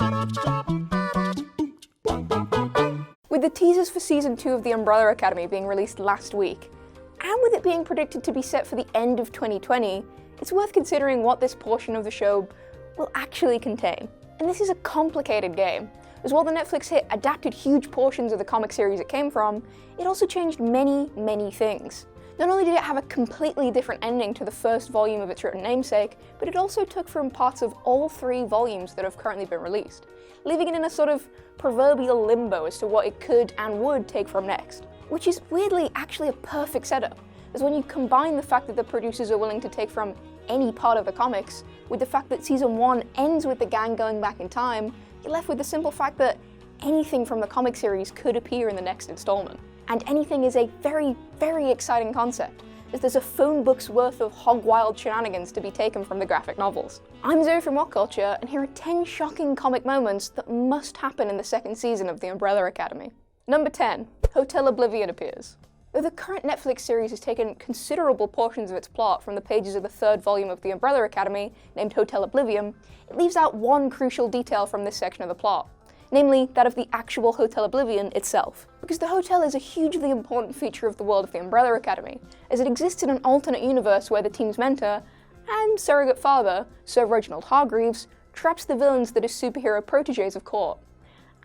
With the teasers for Season 2 of The Umbrella Academy being released last week, and with it being predicted to be set for the end of 2020, it's worth considering what this portion of the show will actually contain. And this is a complicated game, as while the Netflix hit adapted huge portions of the comic series it came from, it also changed many, many things. Not only did it have a completely different ending to the first volume of its written namesake, but it also took from parts of all 3 volumes that have currently been released, leaving it in a sort of proverbial limbo as to what it could and would take from next. Which is weirdly actually a perfect setup, as when you combine the fact that the producers are willing to take from any part of the comics, with the fact that Season 1 ends with the gang going back in time, you're left with the simple fact that anything from the comic series could appear in the next installment. And anything is a very, very exciting concept, as there's a phone book's worth of hog-wild shenanigans to be taken from the graphic novels. I'm Zoe from What Culture, and here are 10 shocking comic moments that must happen in the second season of The Umbrella Academy. Number 10. Hotel Oblivion appears. Though the current Netflix series has taken considerable portions of its plot from the pages of the 3rd volume of The Umbrella Academy, named Hotel Oblivion, it leaves out one crucial detail from this section of the plot, namely that of the actual Hotel Oblivion itself. Because the hotel is a hugely important feature of the world of the Umbrella Academy, as it exists in an alternate universe where the team's mentor, and surrogate father, Sir Reginald Hargreaves, traps the villains that his superhero protégés have caught,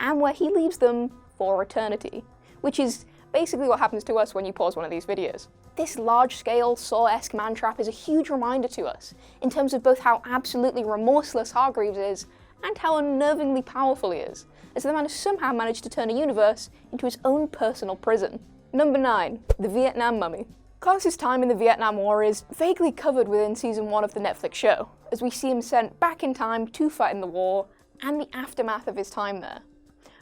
and where he leaves them for eternity, which is basically what happens to us when you pause one of these videos. This large-scale, Saw-esque man-trap is a huge reminder to us, in terms of both how absolutely remorseless Hargreaves is, and how unnervingly powerful he is, as the man has somehow managed to turn a universe into his own personal prison. Number 9. The Vietnam Mummy. Klaus's time in the Vietnam War is vaguely covered within Season 1 of the Netflix show, as we see him sent back in time to fight in the war, and the aftermath of his time there.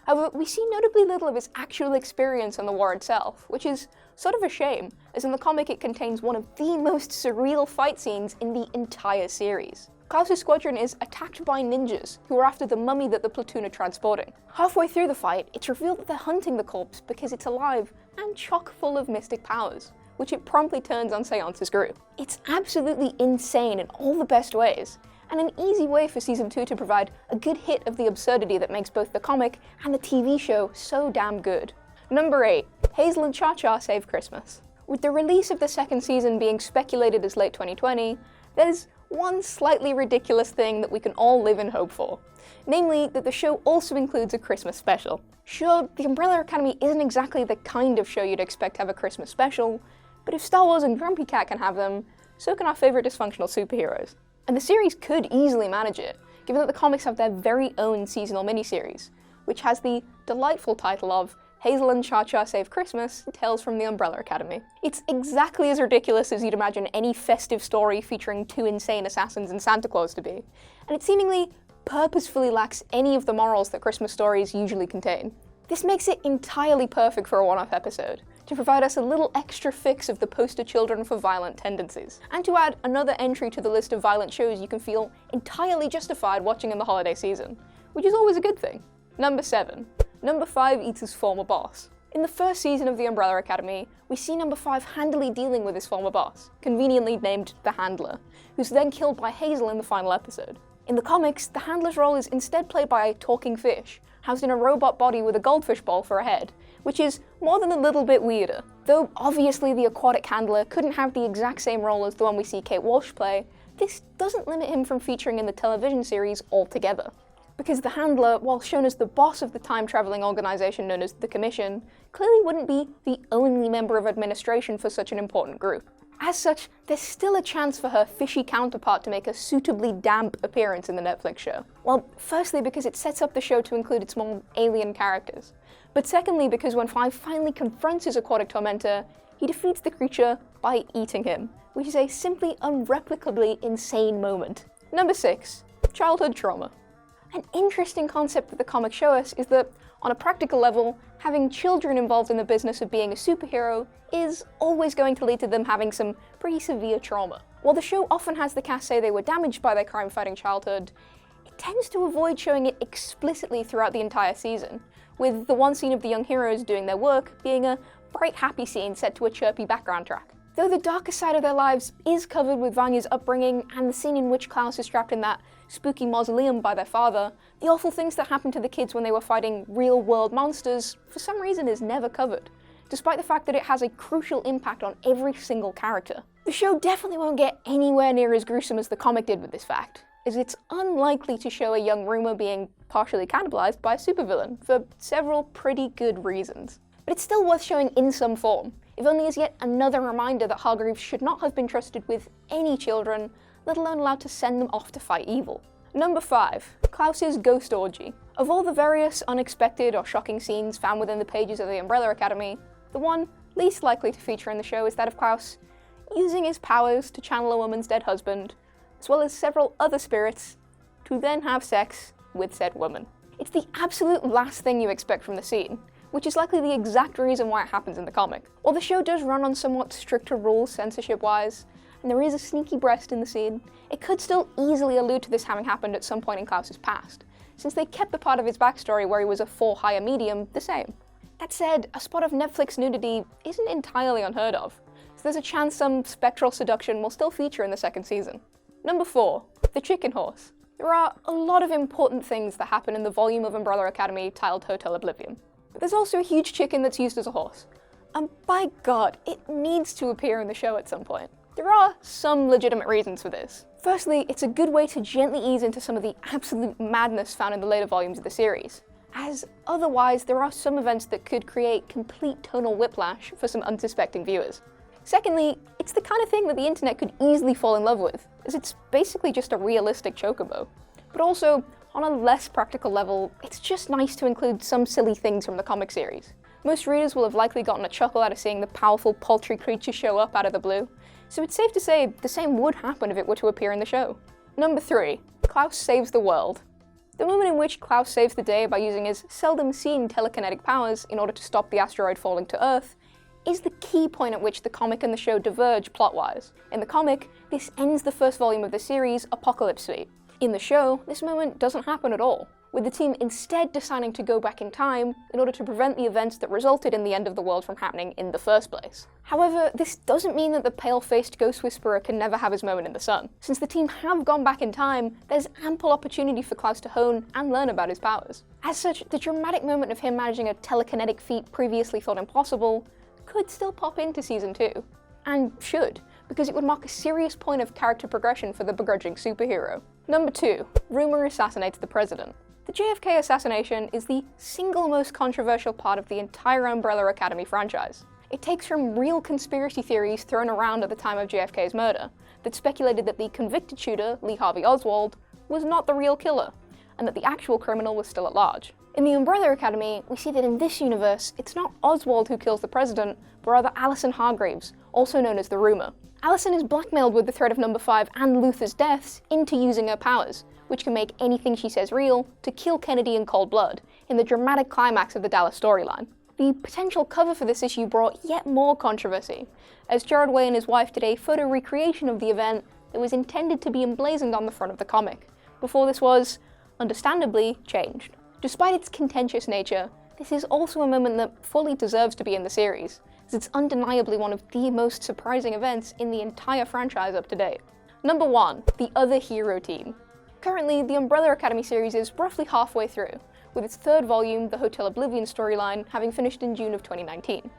However, we see notably little of his actual experience on the war itself, which is sort of a shame, as in the comic it contains one of the most surreal fight scenes in the entire series. Klaus's squadron is attacked by ninjas, who are after the mummy that the platoon are transporting. Halfway through the fight, it's revealed that they're hunting the corpse because it's alive and chock full of mystic powers, which it promptly turns on Seance's group. It's absolutely insane in all the best ways, and an easy way for Season 2 to provide a good hit of the absurdity that makes both the comic and the TV show so damn good. Number 8. Hazel and ChaCha Save Christmas. With the release of the second season being speculated as late 2020, there's one slightly ridiculous thing that we can all live in hope for. Namely, that the show also includes a Christmas special. Sure, The Umbrella Academy isn't exactly the kind of show you'd expect to have a Christmas special, but if Star Wars and Grumpy Cat can have them, so can our favorite dysfunctional superheroes. And the series could easily manage it, given that the comics have their very own seasonal miniseries, which has the delightful title of Hazel and ChaCha Save Christmas, Tales from the Umbrella Academy. It's exactly as ridiculous as you'd imagine any festive story featuring 2 insane assassins and Santa Claus to be, and it seemingly purposefully lacks any of the morals that Christmas stories usually contain. This makes it entirely perfect for a one-off episode, to provide us a little extra fix of the poster children for violent tendencies, and to add another entry to the list of violent shows you can feel entirely justified watching in the holiday season, which is always a good thing. Number 7. Number 5 eats his former boss. In the first season of The Umbrella Academy, we see Number 5 handily dealing with his former boss, conveniently named the Handler, who's then killed by Hazel in the final episode. In the comics, the Handler's role is instead played by a talking fish, housed in a robot body with a goldfish bowl for a head, which is more than a little bit weirder. Though obviously the aquatic Handler couldn't have the exact same role as the one we see Kate Walsh play, this doesn't limit him from featuring in the television series altogether. Because the Handler, while shown as the boss of the time-traveling organization known as the Commission, clearly wouldn't be the only member of administration for such an important group. As such, there's still a chance for her fishy counterpart to make a suitably damp appearance in the Netflix show. Well, firstly because it sets up the show to include its more alien characters, but secondly because when 5 finally confronts his aquatic tormentor, he defeats the creature by eating him, which is a simply unreplicably insane moment. Number 6. Childhood trauma. An interesting concept that the comics show us is that, on a practical level, having children involved in the business of being a superhero is always going to lead to them having some pretty severe trauma. While the show often has the cast say they were damaged by their crime-fighting childhood, it tends to avoid showing it explicitly throughout the entire season, with the one scene of the young heroes doing their work being a bright, happy scene set to a chirpy background track. Though the darker side of their lives is covered with Vanya's upbringing and the scene in which Klaus is trapped in that spooky mausoleum by their father, the awful things that happened to the kids when they were fighting real-world monsters, for some reason is never covered, despite the fact that it has a crucial impact on every single character. The show definitely won't get anywhere near as gruesome as the comic did with this fact, as it's unlikely to show a young Rumor being partially cannibalized by a supervillain, for several pretty good reasons. But it's still worth showing in some form, if only as yet another reminder that Hargreaves should not have been trusted with any children, let alone allowed to send them off to fight evil. Number 5. Klaus's Ghost Orgy. Of all the various unexpected or shocking scenes found within the pages of the Umbrella Academy, the one least likely to feature in the show is that of Klaus using his powers to channel a woman's dead husband, as well as several other spirits, to then have sex with said woman. It's the absolute last thing you expect from the scene, which is likely the exact reason why it happens in the comic. While the show does run on somewhat stricter rules censorship-wise, and there is a sneaky breast in the scene, it could still easily allude to this having happened at some point in Klaus's past, since they kept the part of his backstory where he was a for-hire medium the same. That said, a spot of Netflix nudity isn't entirely unheard of, so there's a chance some spectral seduction will still feature in the second season. Number 4. The Chicken Horse. There are a lot of important things that happen in the volume of Umbrella Academy titled Hotel Oblivion. But there's also a huge chicken that's used as a horse. And by God, it needs to appear in the show at some point. There are some legitimate reasons for this. Firstly, it's a good way to gently ease into some of the absolute madness found in the later volumes of the series, as otherwise there are some events that could create complete tonal whiplash for some unsuspecting viewers. Secondly, it's the kind of thing that the internet could easily fall in love with, as it's basically just a realistic chocobo. But also, on a less practical level, it's just nice to include some silly things from the comic series. Most readers will have likely gotten a chuckle out of seeing the powerful poultry creature show up out of the blue, so it's safe to say the same would happen if it were to appear in the show. Number 3. Klaus saves the world. The moment in which Klaus saves the day by using his seldom-seen telekinetic powers in order to stop the asteroid falling to Earth is the key point at which the comic and the show diverge plot-wise. In the comic, this ends the first volume of the series, Apocalypse Suite. In the show, this moment doesn't happen at all, with the team instead deciding to go back in time in order to prevent the events that resulted in the end of the world from happening in the first place. However, this doesn't mean that the pale-faced Ghost Whisperer can never have his moment in the sun. Since the team have gone back in time, there's ample opportunity for Klaus to hone and learn about his powers. As such, the dramatic moment of him managing a telekinetic feat previously thought impossible could still pop into Season 2. And should, because it would mark a serious point of character progression for the begrudging superhero. Number 2. Rumor assassinates the president. The JFK assassination is the single most controversial part of the entire Umbrella Academy franchise. It takes from real conspiracy theories thrown around at the time of JFK's murder that speculated that the convicted shooter, Lee Harvey Oswald, was not the real killer, and that the actual criminal was still at large. In the Umbrella Academy, we see that in this universe, it's not Oswald who kills the president, but rather Allison Hargreaves, also known as the Rumor. Allison is blackmailed with the threat of Number 5 and Luther's deaths into using her powers, which can make anything she says real, to kill Kennedy in cold blood, in the dramatic climax of the Dallas storyline. The potential cover for this issue brought yet more controversy, as Gerard Way and his wife did a photo recreation of the event that was intended to be emblazoned on the front of the comic, before this was, understandably, changed. Despite its contentious nature, this is also a moment that fully deserves to be in the series, as it's undeniably one of the most surprising events in the entire franchise up to date. Number 1. The Other Hero Team. Currently, the Umbrella Academy series is roughly halfway through, with its third volume, the Hotel Oblivion storyline, having finished in June of 2019.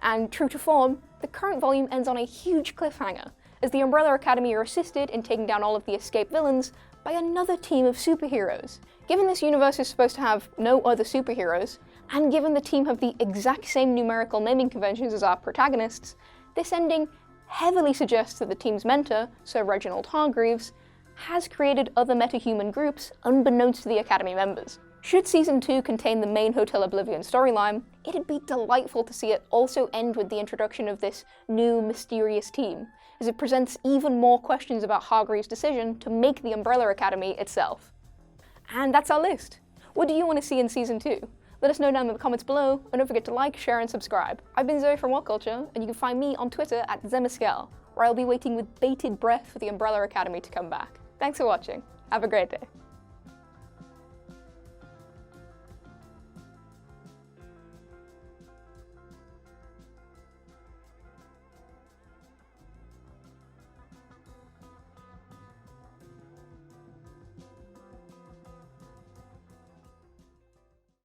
And true to form, the current volume ends on a huge cliffhanger, as the Umbrella Academy are assisted in taking down all of the escaped villains by another team of superheroes. Given this universe is supposed to have no other superheroes, and given the team have the exact same numerical naming conventions as our protagonists, this ending heavily suggests that the team's mentor, Sir Reginald Hargreaves, has created other metahuman groups unbeknownst to the Academy members. Should Season 2 contain the main Hotel Oblivion storyline, it'd be delightful to see it also end with the introduction of this new, mysterious team, as it presents even more questions about Hargreaves' decision to make the Umbrella Academy itself. And that's our list. What do you want to see in Season 2? Let us know down in the comments below, and don't forget to like, share, and subscribe. I've been Zoe from What Culture, and you can find me on Twitter at Zemaskel, where I'll be waiting with bated breath for the Umbrella Academy to come back. Thanks for watching. Have a great day.